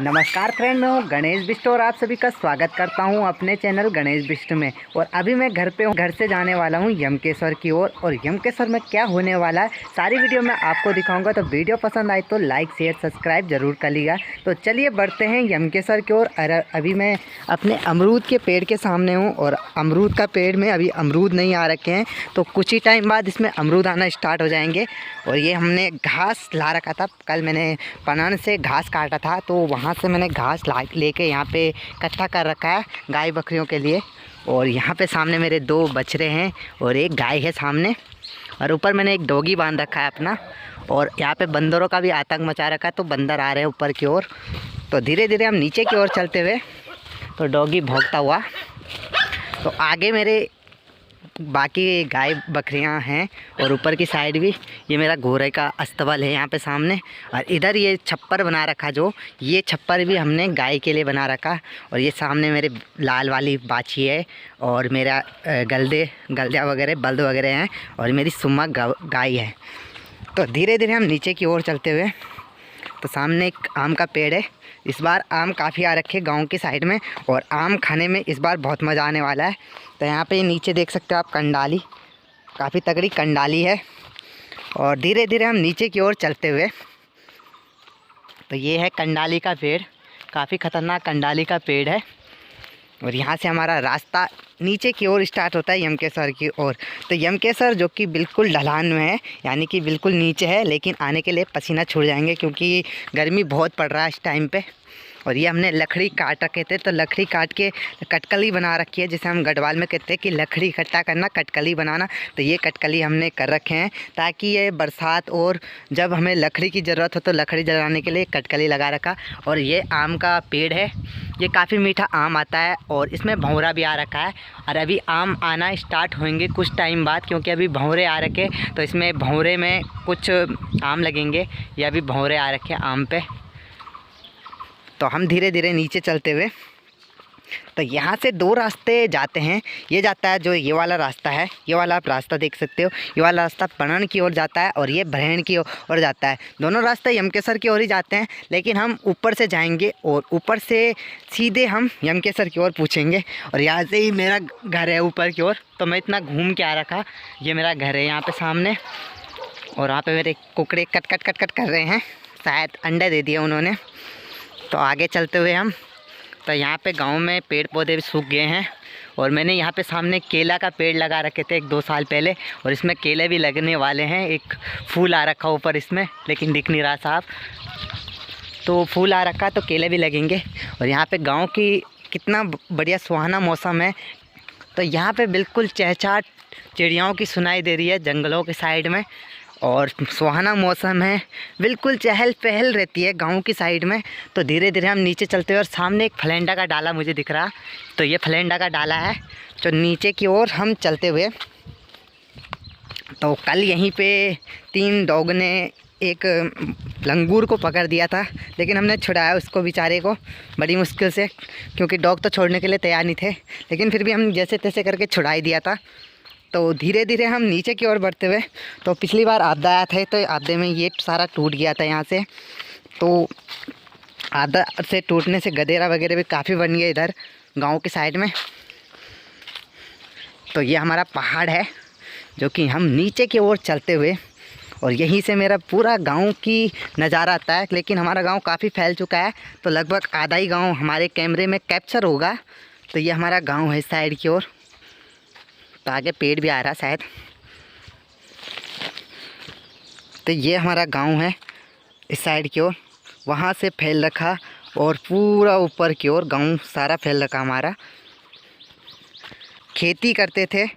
नमस्कार फ्रेंड, मैं हूँ गणेश बिष्ट और आप सभी का स्वागत करता हूँ अपने चैनल गणेश बिष्ट में। और अभी मैं घर पे हूँ, घर से जाने वाला हूँ यमकेश्वर की ओर। और यमकेश्वर में क्या होने वाला है सारी वीडियो मैं आपको दिखाऊंगा। तो वीडियो पसंद आए तो लाइक शेयर सब्सक्राइब जरूर करिएगा। तो चलिए बढ़ते हैं यमकेश्वर की ओर। अभी मैं अपने अमरूद के पेड़ के सामने हूँ और अमरूद का पेड़ में अभी अमरूद नहीं आ रखे हैं, तो कुछ ही टाइम बाद इसमें अमरूद आना स्टार्ट हो जाएंगे। और ये हमने घास ला रखा था, कल मैंने पनन से घास काटा था, तो वहाँ से मैंने घास लेके यहाँ पे इकट्ठा कर रखा है गाय बकरियों के लिए। और यहाँ पे सामने मेरे 2 बछड़े हैं और एक गाय है सामने, और ऊपर मैंने एक डॉगी बांध रखा है अपना। और यहाँ पे बंदरों का भी आतंक मचा रखा है, तो बंदर आ रहे हैं ऊपर की ओर। तो धीरे धीरे हम नीचे की ओर चलते हुए, तो डॉगी भौंकता हुआ, तो आगे मेरे बाकी गाय बकरियां हैं। और ऊपर की साइड भी ये मेरा घोड़े का अस्तबल है यहाँ पे सामने। और इधर ये छप्पर बना रखा, जो ये छप्पर भी हमने गाय के लिए बना रखा। और ये सामने मेरे लाल वाली बाछी है और मेरा गलदिया वगैरह बल्द वगैरह हैं, और मेरी सुम्मा गाय है। तो धीरे धीरे हम नीचे की ओर चलते हुए, तो सामने एक आम का पेड़ है। इस बार आम काफ़ी आ रखे गांव की साइड में, और आम खाने में इस बार बहुत मज़ा आने वाला है। तो यहाँ पे नीचे देख सकते हो आप, कंडाली, काफ़ी तगड़ी कंडाली है। और धीरे धीरे हम नीचे की ओर चलते हुए, तो ये है कंडाली का पेड़, काफ़ी ख़तरनाक कंडाली का पेड़ है। और यहाँ से हमारा रास्ता नीचे की ओर स्टार्ट होता है यमकेश्वर की ओर। तो यमकेश्वर जो कि बिल्कुल ढलान में है, यानी कि बिल्कुल नीचे है, लेकिन आने के लिए पसीना छूट जाएंगे क्योंकि गर्मी बहुत पड़ रहा है इस टाइम पे। और ये हमने लकड़ी काट रखे थे, तो लकड़ी काट के कटकली बना रखी है, जिसे हम गढ़वाल में कहते हैं कि लकड़ी इकट्ठा करना, कटकली बनाना। तो ये कटकली हमने कर रखे हैं ताकि ये बरसात और जब हमें लकड़ी की ज़रूरत हो तो लकड़ी जलाने के लिए कटकली लगा रखा। और ये आम का पेड़ है, ये काफ़ी मीठा आम आता है और इसमें भंवरा भी आ रखा है। और अभी आम आना स्टार्ट होंगे कुछ टाइम बाद, क्योंकि अभी भंवरे आ रखे, तो इसमें भंवरे में कुछ आम लगेंगे। ये अभी भंवरे आ रखे आम पे। तो हम धीरे धीरे नीचे चलते हुए, तो यहाँ से 2 रास्ते जाते हैं। ये जाता है, जो ये वाला रास्ता है, ये वाला आप रास्ता देख सकते हो, ये वाला रास्ता पणन की ओर जाता है और ये भरैण की ओर जाता है। दोनों रास्ते यमकेश्वर की ओर ही जाते हैं, लेकिन हम ऊपर से जाएंगे और ऊपर से सीधे हम यमकेश्वर की ओर पूछेंगे। और यहाँ से ही मेरा घर है ऊपर की ओर, तो मैं इतना घूम के आ रखा। ये मेरा घर है यहाँ पर सामने, और वहाँ पर मेरे Kukde cut cut cut cut कर रहे हैं, शायद अंडे दे दिए उन्होंने। तो आगे चलते हुए हम, तो यहाँ पे गांव में पेड़ पौधे भी सूख गए हैं। और मैंने यहाँ पे सामने केला का पेड़ लगा रखे थे 1-2 साल पहले, और इसमें केले भी लगने वाले हैं। एक फूल आ रखा ऊपर इसमें, लेकिन दिख नहीं रहा साहब। तो फूल आ रखा, तो केले भी लगेंगे। और यहाँ पे गांव की कितना बढ़िया सुहाना मौसम है। तो यहाँ पे बिल्कुल चहचहाट चिड़ियाओं की सुनाई दे रही है जंगलों के साइड में, और सुहाना मौसम है, बिल्कुल चहल पहल रहती है गांव की साइड में। तो धीरे धीरे हम नीचे चलते हैं, और सामने एक फलेंडा का डाला मुझे दिख रहा, तो ये फलेंडा का डाला है। तो नीचे की ओर हम चलते हुए, तो कल यहीं पे 3 डॉग ने एक लंगूर को पकड़ दिया था, लेकिन हमने छुड़ाया उसको बेचारे को बड़ी मुश्किल से, क्योंकि डॉग तो छोड़ने के लिए तैयार नहीं थे, लेकिन फिर भी हम जैसे तैसे करके छुड़ा ही दिया था। तो धीरे धीरे हम नीचे की ओर बढ़ते हुए, तो पिछली बार आपदा आया था, तो आपदे में ये सारा टूट गया था यहाँ से। तो आपदा से टूटने से गधेरा वगैरह भी काफ़ी बन गया इधर गांव की साइड में। तो ये हमारा पहाड़ है, जो कि हम नीचे की ओर चलते हुए, और यहीं से मेरा पूरा गांव की नज़ारा आता है। लेकिन हमारा गांव काफ़ी फैल चुका है, तो लगभग आधा ही गाँव हमारे कैमरे में कैप्चर होगा। तो ये हमारा गाँव है इस साइड की ओर, तो आगे पेड़ भी आ रहा शायद। तो ये हमारा गांव है इस साइड की ओर, वहाँ से फैल रखा, और पूरा ऊपर की ओर गांव सारा फैल रखा हमारा। खेती करते थे,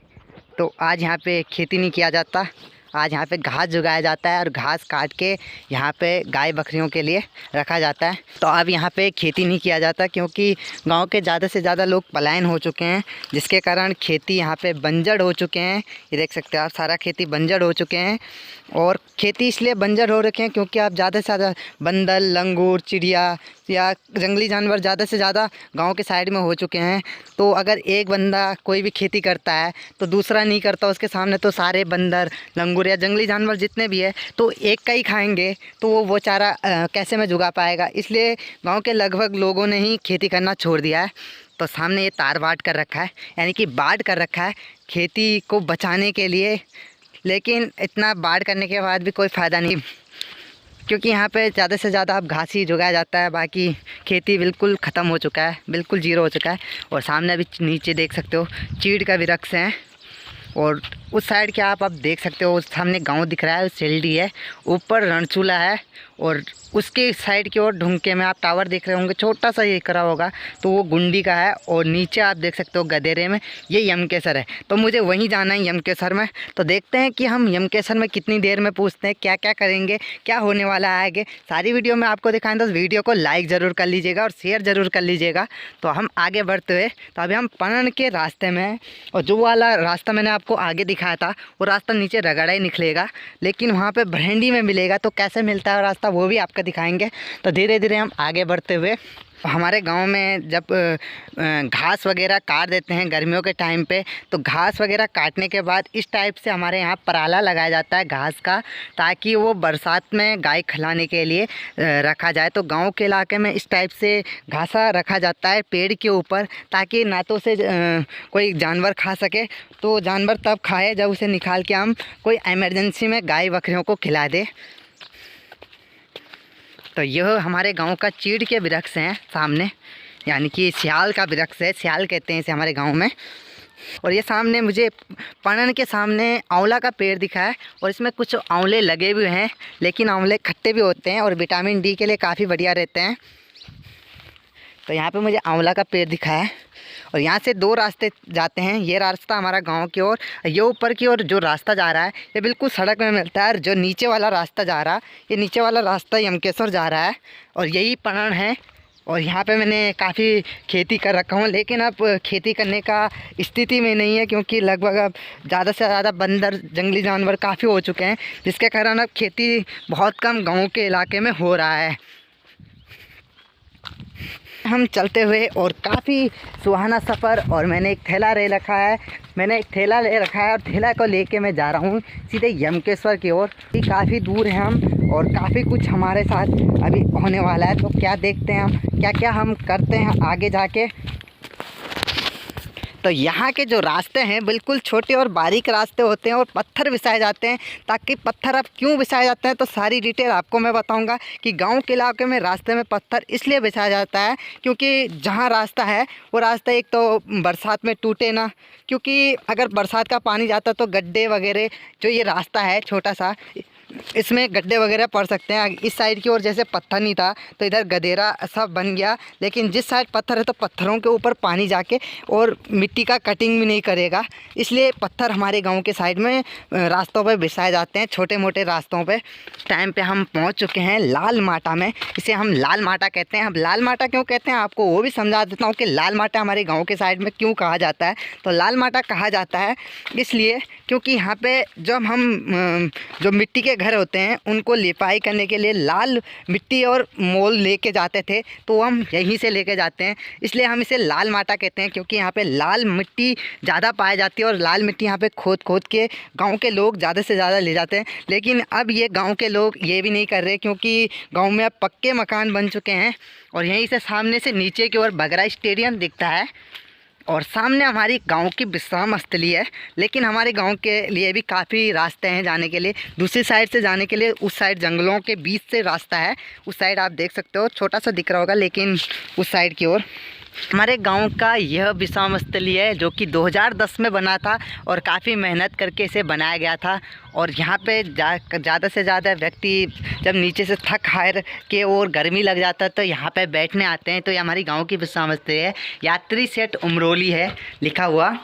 तो आज यहाँ पे खेती नहीं किया जाता, आज यहाँ पे घास जुगाया जाता है, और घास काट के यहाँ पे गाय बकरियों के लिए रखा जाता है। तो अब यहाँ पे खेती नहीं किया जाता, क्योंकि गांव के ज़्यादा से ज़्यादा लोग पलायन हो चुके हैं, जिसके कारण खेती यहाँ पे बंजर हो चुके हैं। ये देख सकते हो आप, सारा खेती बंजर हो चुके हैं। और खेती इसलिए बंजर हो रखे हैं क्योंकि आप ज़्यादा से ज़्यादा बंदर, लंगूर, चिड़िया, या जंगली जानवर ज़्यादा से ज़्यादा गांव के साइड में हो चुके हैं। तो अगर एक बंदा कोई भी खेती करता है तो दूसरा नहीं करता उसके सामने, तो सारे बंदर, लंगूर या जंगली जानवर जितने भी है तो एक का ही खाएंगे, तो वो चारा कैसे में जुगा पाएगा। इसलिए गांव के लगभग लोगों ने ही खेती करना छोड़ दिया है। तो सामने ये तार बाँट कर रखा है, यानी कि बाँट कर रखा है खेती को बचाने के लिए। लेकिन इतना बाढ़ करने के बाद भी कोई फ़ायदा नहीं, क्योंकि यहाँ पे ज़्यादा से ज़्यादा अब घास ही उगाया जाता है। बाकी खेती बिल्कुल ख़त्म हो चुका है, बिल्कुल जीरो हो चुका है। और सामने अभी नीचे देख सकते हो चीड़ का वृक्ष है। और उस साइड के आप अब देख सकते हो, उस सामने गांव दिख रहा है, सिलडी है, ऊपर रणचूला है। और उसके साइड की ओर ढुंके में आप टावर देख रहे होंगे, छोटा सा ये करा होगा, तो वो गुंडी का है। और नीचे आप देख सकते हो गदेरे में ये यमकेसर है। तो मुझे वहीं जाना है यमकेसर में। तो देखते हैं कि हम यमकेसर में कितनी देर में पूछते हैं, क्या क्या करेंगे, क्या होने वाला है आगे। सारी वीडियो में आपको दिखाएं, तो वीडियो को लाइक ज़रूर कर लीजिएगा और शेयर ज़रूर कर लीजिएगा। तो हम आगे बढ़ते हुए, तो अभी हम पनन के रास्ते में हैं। और जो वाला रास्ता मैंने आपको आगे दिखाया था वो रास्ता नीचे रगड़ा ही निकलेगा, लेकिन वहाँ पर भरेंडी में मिलेगा। तो कैसे मिलता है रास्ता वो भी आपको दिखाएंगे। तो धीरे धीरे हम आगे बढ़ते हुए, हमारे गांव में जब घास वगैरह काट देते हैं गर्मियों के टाइम पे, तो घास वगैरह काटने के बाद इस टाइप से हमारे यहाँ पराला लगाया जाता है घास का, ताकि वो बरसात में गाय खिलाने के लिए रखा जाए। तो गांव के इलाके में इस टाइप से घासा रखा जाता है पेड़ के ऊपर, ताकि ना तो उसे कोई जानवर खा सके। तो जानवर तब खाए जब उसे निकाल के हम कोई इमरजेंसी में गाय बकरियों को खिला दे। तो यह हमारे गांव का चीड़ के वृक्ष हैं सामने, यानी कि सियाल का वृक्ष है, सियाल कहते हैं इसे हमारे गांव में। और ये सामने मुझे पनन के सामने आंवला का पेड़ दिखा है, और इसमें कुछ आंवले लगे हुए हैं, लेकिन आंवले खट्टे भी होते हैं और विटामिन डी के लिए काफ़ी बढ़िया रहते हैं। तो यहाँ पे मुझे आंवला का पेड़ दिखा है। और यहाँ से दो रास्ते जाते हैं, ये रास्ता हमारा गांव की ओर, ये ऊपर की ओर जो रास्ता जा रहा है ये बिल्कुल सड़क में मिलता है। और जो नीचे वाला रास्ता जा रहा है, ये नीचे वाला रास्ता यमकेश्वर जा रहा है, और यही पनन है। और यहाँ पे मैंने काफ़ी खेती कर रखा हूँ, लेकिन अब खेती करने का स्थिति में नहीं है, क्योंकि लगभग अब ज़्यादा से ज़्यादा बंदर, जंगली जानवर काफ़ी हो चुके हैं, जिसके कारण अब खेती बहुत कम गाँव के इलाके में हो रहा है। हम चलते हुए, और काफ़ी सुहाना सफ़र। और मैंने एक थैला ले रखा है, और थैला को लेके मैं जा रहा हूँ सीधे यमकेश्वर की ओर। काफ़ी दूर है हम, और काफ़ी कुछ हमारे साथ अभी होने वाला है। तो क्या देखते हैं हम, क्या क्या हम करते हैं आगे जाके। तो यहाँ के जो रास्ते हैं बिल्कुल छोटे और बारीक रास्ते होते हैं, और पत्थर बिछाए जाते हैं। ताकि पत्थर अब क्यों बिछाए जाते हैं तो सारी डिटेल आपको मैं बताऊंगा कि गांव के इलाके में रास्ते में पत्थर इसलिए बिछाया जाता है, क्योंकि जहाँ रास्ता है वो रास्ता एक तो बरसात में टूटे ना, क्योंकि अगर बरसात का पानी जाता तो गड्ढे वगैरह, जो ये रास्ता है छोटा सा, इसमें गड्ढे वगैरह पड़ सकते हैं। इस साइड की ओर जैसे पत्थर नहीं था तो इधर गदेरा सब बन गया, लेकिन जिस साइड पत्थर है तो पत्थरों के ऊपर पानी जाके और मिट्टी का कटिंग भी नहीं करेगा। इसलिए पत्थर हमारे गांव के साइड में रास्तों पर बिछाए जाते हैं, छोटे मोटे रास्तों पे। टाइम पे हम पहुंच चुके हैं लाल माटा में, इसे हम लाल माटा कहते हैं। अब लाल माटा क्यों कहते हैं आपको वो भी समझा देता हूँ कि लाल माटा हमारे गाँव के साइड में क्यों कहा जाता है। तो लाल माटा कहा जाता है इसलिए क्योंकि यहाँ पर जब हम जो मिट्टी के घर होते हैं उनको लिपाई करने के लिए लाल मिट्टी और मोल लेके जाते थे, तो हम यहीं से लेके जाते हैं, इसलिए हम इसे लाल माटा कहते हैं। क्योंकि यहाँ पे लाल मिट्टी ज़्यादा पाई जाती है, और लाल मिट्टी यहाँ पे खोद खोद के गांव के लोग ज़्यादा से ज़्यादा ले जाते हैं। लेकिन अब ये गांव के लोग ये भी नहीं कर रहे, क्योंकि गांव में अब पक्के मकान बन चुके हैं। और यहीं से सामने से नीचे की ओर बगरा स्टेडियम दिखता है, और सामने हमारी गांव की विश्राम स्थली है। लेकिन हमारे गांव के लिए भी काफ़ी रास्ते हैं जाने के लिए। दूसरी साइड से जाने के लिए उस साइड जंगलों के बीच से रास्ता है, उस साइड आप देख सकते हो, छोटा सा दिख रहा होगा, लेकिन उस साइड की ओर हमारे गांव का यह विश्राम स्थली है, जो कि 2010 में बना था, और काफ़ी मेहनत करके इसे बनाया गया था। और यहाँ पे ज़्यादा से ज़्यादा व्यक्ति जब नीचे से थक हार के और गर्मी लग जाता है तो यहाँ पे बैठने आते हैं। तो ये हमारी गांव की विश्राम स्थली है, यात्री सेट उमरोली है लिखा हुआ।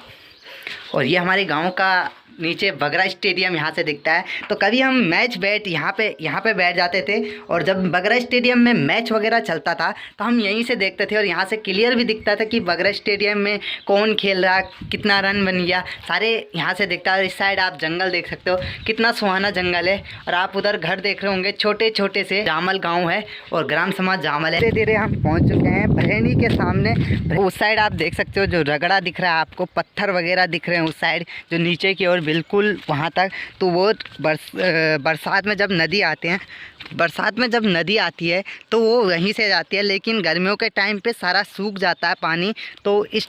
और ये हमारे गांव का नीचे बगरा स्टेडियम यहाँ से दिखता है। तो कभी हम मैच यहाँ पे बैठ जाते थे, और जब बगरा स्टेडियम में मैच वगैरह चलता था तो हम यहीं से देखते थे, और यहाँ से क्लियर भी दिखता था कि बगरा स्टेडियम में कौन खेल रहा, कितना रन बन गया, सारे यहाँ से दिखता है। और इस साइड आप जंगल देख सकते हो, कितना सुहाना जंगल है। और आप उधर घर देख रहे होंगे, छोटे छोटे से जामल गाँव है और ग्राम समाज जामल है। धीरे धीरे हम पहुँच चुके हैं भरैनी के सामने। उस साइड आप देख सकते हो जो रगड़ा दिख रहा है आपको, पत्थर वगैरह दिख रहे हैं उस साइड जो नीचे की ओर बिल्कुल वहाँ तक। तो वो बरसात में जब नदी आती है तो वो वहीं से जाती है, लेकिन गर्मियों के टाइम पे सारा सूख जाता है पानी। तो इस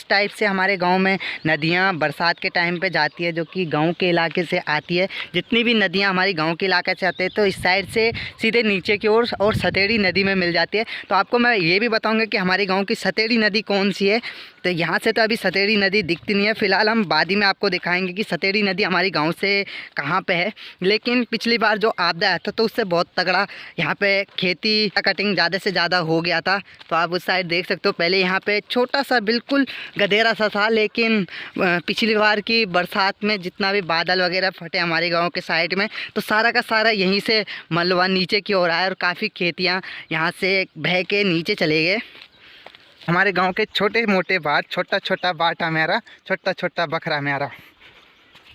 टाइप से हमारे गांव में नदियां बरसात के टाइम पे जाती है, जो कि गांव के इलाके से आती है। जितनी भी नदियां हमारी गांव के इलाके से आती है तो इस साइड से सीधे नीचे की ओर और सतेड़ी नदी में मिल जाती है। तो आपको मैं ये भी बताऊँगा कि हमारे गाँव की सतेड़ी नदी कौन सी है। तो यहाँ से तो अभी सतेड़ी नदी दिखती नहीं है, फ़िलहाल हम बाद ही में आपको दिखाएंगे कि सतेड़ी नदी हमारी गांव से कहाँ पे है। लेकिन पिछली बार जो आपदा आया था तो उससे बहुत तगड़ा यहाँ पे खेती कटिंग ज़्यादा से ज़्यादा हो गया था। तो आप उस साइड देख सकते हो, पहले यहाँ पे छोटा सा बिल्कुल गधेरा सा था, लेकिन पिछली बार की बरसात में जितना भी बादल वगैरह फटे हमारे गाँव के साइड में, तो सारा का सारा यहीं से मलबा नीचे की ओर आया और काफ़ी खेतियाँ यहाँ से बह के नीचे चले गए। हमारे गांव के छोटे मोटे बाट, छोटा छोटा बाटा मेरा, छोटा छोटा बकरा मेरा,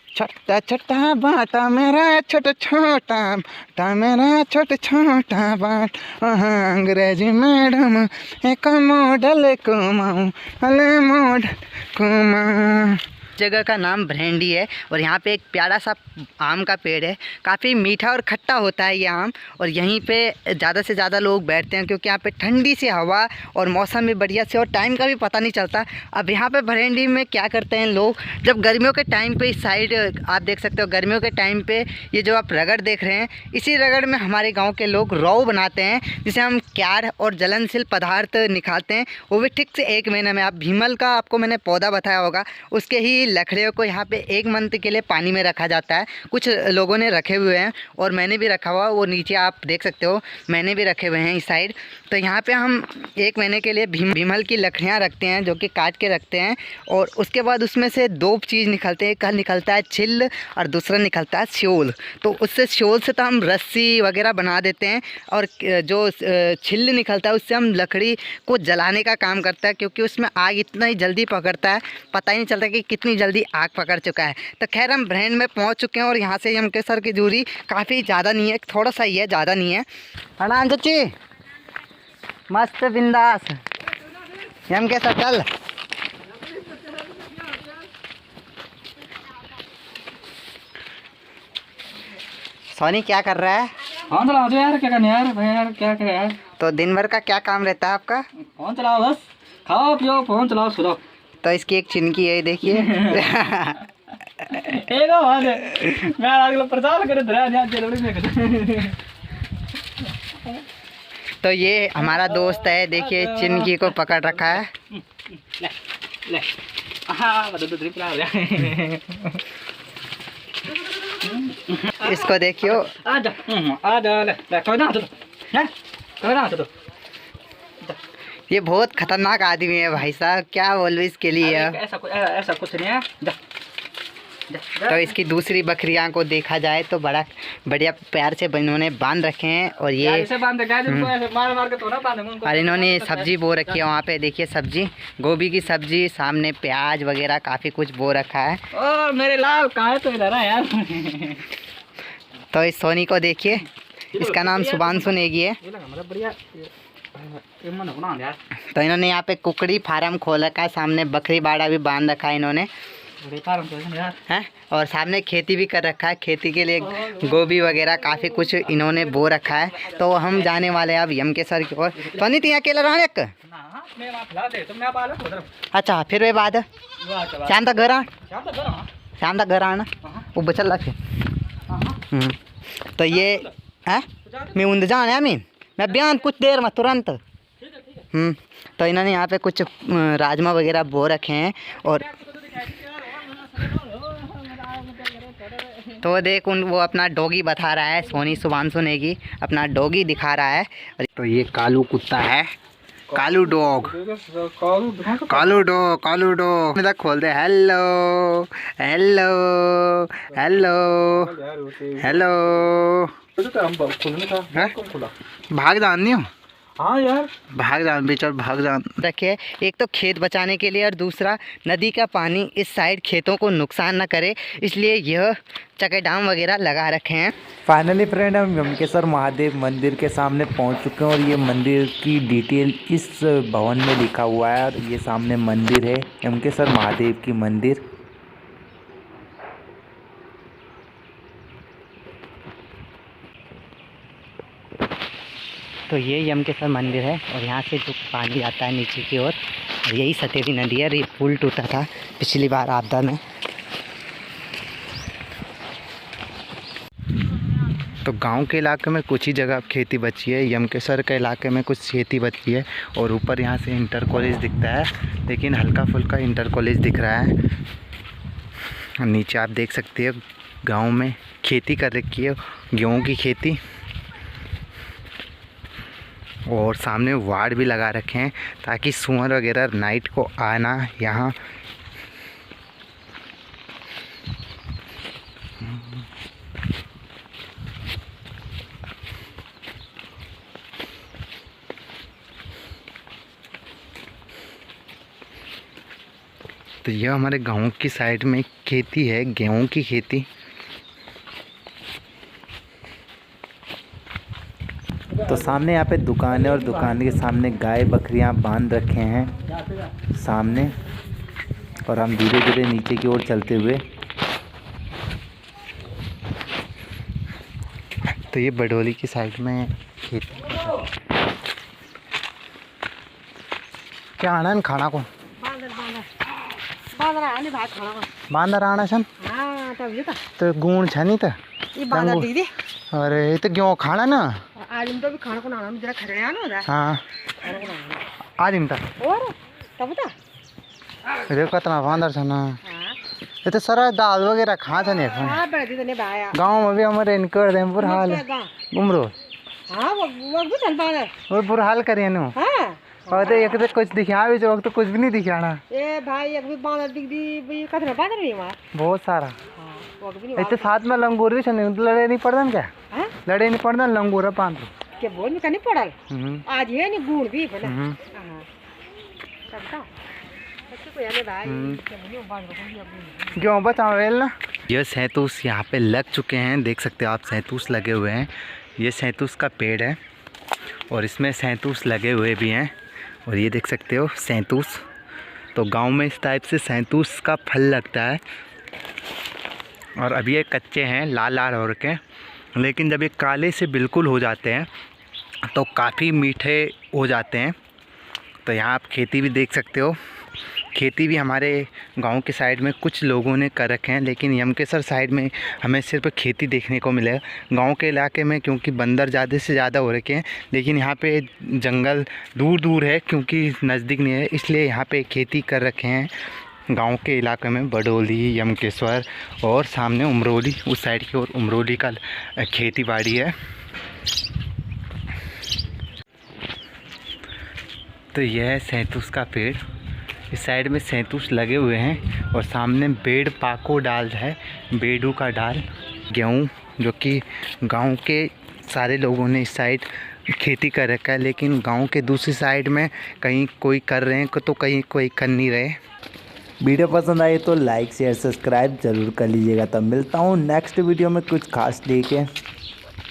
छोटा छोटा बाटा मेरा, छोटा छोटा बाटा मेरा, छोटा छोटा बाट। अंग्रेजी मैडम एक मॉडल कुमाऊं, अले मॉडल कुमाऊं। जगह का नाम भरैनी है और यहाँ पे एक प्यारा सा आम का पेड़ है, काफ़ी मीठा और खट्टा होता है ये आम। और यहीं पे ज़्यादा से ज़्यादा लोग बैठते हैं क्योंकि यहाँ पे ठंडी सी हवा और मौसम भी बढ़िया से, और टाइम का भी पता नहीं चलता। अब यहाँ पे भरैनी में क्या करते हैं लोग, जब गर्मियों के टाइम पे इस साइड आप देख सकते हो, गर्मियों के टाइम पे ये जो आप रगड़ देख रहे हैं, इसी रगड़ में हमारे गाँव के लोग रौ बनाते हैं, जिसे हम क्यार और जलनशील पदार्थ निकालते हैं। वो भी ठीक से 1 महीने में। आप भीमल का आपको मैंने पौधा बताया होगा, उसके ही लकड़ियों को यहाँ पे 1 मंथ के लिए पानी में रखा जाता है। कुछ लोगों ने रखे हुए हैं और मैंने भी रखा हुआ, वो नीचे आप देख सकते हो, मैंने भी रखे हुए हैं इस साइड। तो यहाँ पे हम 1 महीने के लिए भीमल की लकड़ियाँ रखते हैं, जो कि काट के रखते हैं। और उसके बाद उसमें से 2 चीज़ निकलते हैं, एक निकलता है छिल और दूसरा निकलता है श्योल। तो उससे श्योल से तो हम रस्सी वगैरह बना देते हैं, और जो छिल निकलता है उससे हम लकड़ी को जलाने का काम करता है, क्योंकि उसमें आग इतना ही जल्दी पकड़ता है, पता ही नहीं चलता कि कितनी जल्दी आग पकड़ चुका है। तो खैर हम भरैनी में पहुंच चुके हैं और यहाँ से यमकेश्वर की दूरी काफ़ी ज़्यादा नहीं है, थोड़ा सा ही है, ज़्यादा नहीं है। प्रणाम चाची, मस्त बिंदास यमकेश्वर चल। सोनी क्या कर रहा है? फोन चलाओ तो यार, क्या करना यार भाई, यार क्या करे यार। तो दिन भर का क्या काम रहता है आपका? फोन चलाओ बस, खाओ पियो फोन चलाओ सुनो। तो इसकी एक चिनकी है, देखिए। मैं अगला प्रचार करे तो ये हमारा दोस्त है, देखिए चिनकी को पकड़ रखा है। ले ले इसको देखियो, ये बहुत खतरनाक आदमी है भाई साहब, क्या बोलूं इसके लिए। ऐसा कुछ नहीं है। तो इसकी दूसरी बकरियां को देखा जाए तो बड़ा बढ़िया प्यार से इन्होंने बांध रखे हैं। और ये ऐसे बांध के ऐसे मार के तो ना बांधे उनको। और इन्होंने सब्जी बो रखी है, वहाँ पे देखिए सब्जी, गोभी की सब्जी, सामने प्याज वगैरह काफ़ी कुछ बो रखा है। और मेरे लाल कहाँ है तो इधर है यार। तो इस सोनी को देखिए, इसका नाम शुभांशु नेगी है। तो इन्होंने यहाँ पे कुकड़ी फार्म खोल रखा है, सामने बकरी बाड़ा भी बांध रखा है इन्होंने है, और सामने खेती भी कर रखा है, खेती के लिए गोभी वगैरह काफ़ी कुछ इन्होंने बो रखा है। तो हम जाने वाले हैं अब यमकेश्वर की ओर। तो नहीं तीन अकेला रहा एक, अच्छा फिर वे बाद शाम तक घर आना वो बचल रखे। तो ये है मैं उन्द जाना है, मैं बयान कुछ देर में तुरंत। तो इन्होंने यहाँ पे कुछ राजमा वगैरह बो रखे हैं। और तो देख वो अपना डॉगी बता रहा है, सोनी शुभांशु नेगी अपना डॉगी दिखा रहा है। तो ये कालू कुत्ता है, Kalu dog, Kalu dog, Kalu dog. इधर खोल दे। Hello hello hello hello. भाग जान नहीं हो? हाँ यार, भाग जान बेच और भाग जान रखे। एक तो खेत बचाने के लिए और दूसरा नदी का पानी इस साइड खेतों को नुकसान न करे, इसलिए यह चकेडाम वगैरह लगा रखे हैं। फाइनली फ्रेंड, हम यमकेश्वर महादेव मंदिर के सामने पहुंच चुके हैं और ये मंदिर की डिटेल इस भवन में लिखा हुआ है। और ये सामने मंदिर है, यमकेश्वर महादेव की मंदिर। तो ये यमकेश्वर मंदिर है और यहाँ से जो पानी आता है नीचे की ओर, और यही सतेरी नदी है। और ये पुल टूटा था पिछली बार आपदा में। तो गांव के इलाके में कुछ ही जगह खेती बची है, यमकेश्वर के इलाके में कुछ खेती बची है। और ऊपर यहाँ से इंटर कॉलेज दिखता है, लेकिन हल्का फुल्का इंटर कॉलेज दिख रहा है। और नीचे आप देख सकते हो गांव में खेती कर रखी है, गेहूँ की खेती। और सामने वार्ड भी लगा रखे हैं ताकि सुअर वगैरह नाइट को आना यहाँ। तो यह हमारे गांव की साइड में खेती है, गेहूं की खेती। तो सामने यहाँ पे दुकान है और दुकान के सामने गाय बकरियाँ बांध रखे हैं सामने। और हम धीरे धीरे नीचे की ओर चलते हुए, तो ये बडोली की साइड में खेती। क्या आना है खाना को? बांदर आना छन तो गुण छनी तो अरे ये तो क्यों खाना ना आज तो भी खाना को ना जरा खड़े आ ना। हाँ आज इन तक और तब ता देखो कितना बांदर छना। ये तो सारा दाल वगैरह खा छने। हां बड़ी तने भाया गांव में भी हमारे इनकर देमपुर हाल उमरो। हां वो भी चल बांदर और बुरा हाल करिए नो। हां और तो एक तो कुछ दिखा भी जो वक्त तो कुछ भी नहीं दिखाना। ए भाई एक भी बांदर दिख दी कितना बांदर नहीं वहां बहुत सारा। हां वो भी नहीं। इतने साथ में लंगूर भी छने, लड़े नहीं पड़न क्या? हां लड़े नहीं पड़न लंगूर पांच के बोल में नहीं पड़ल आज है नहीं गुण भी बोला। हां तब ता अच्छे को याले भाई के नहीं बांदर को क्यों बचावेल ना। ये सैतूस यहाँ पे लग चुके हैं, देख सकते हो आप सैतूस लगे हुए हैं। ये सैतूस का पेड़ है और इसमें सैतूस लगे हुए भी हैं। और ये देख सकते हो सैतूस। तो गांव में इस टाइप से सैतूस का फल लगता है। और अभी ये कच्चे हैं, लाल लाल हो रखे हैं, लेकिन जब ये काले से बिल्कुल हो जाते हैं तो काफ़ी मीठे हो जाते हैं। तो यहाँ आप खेती भी देख सकते हो। खेती भी हमारे गांव के साइड में कुछ लोगों ने कर रखे हैं, लेकिन यमकेश्वर साइड में हमें सिर्फ खेती देखने को मिलेगा। गांव के इलाके में क्योंकि बंदर ज़्यादा से ज़्यादा हो रखे हैं, लेकिन यहाँ पे जंगल दूर दूर है क्योंकि नज़दीक नहीं है, इसलिए यहाँ पे खेती कर रखे हैं। गांव के इलाके में बडोली, यमकेश्वर और सामने उमरोली, उस साइड की ओर उमरोली का खेती बाड़ी है। तो यह है सैतूस का पेड़। इस साइड में सैतूस लगे हुए हैं और सामने बेड़ पाको डाल है, बेड़ू का डाल। गेहूँ जो कि गांव के सारे लोगों ने इस साइड खेती कर रखा है, लेकिन गांव के दूसरी साइड में कहीं कोई कर रहे हैं तो कहीं कोई कर नहीं रहे। वीडियो पसंद आई तो लाइक शेयर सब्सक्राइब ज़रूर कर लीजिएगा। तब मिलता हूँ नेक्स्ट वीडियो में कुछ खास लेके।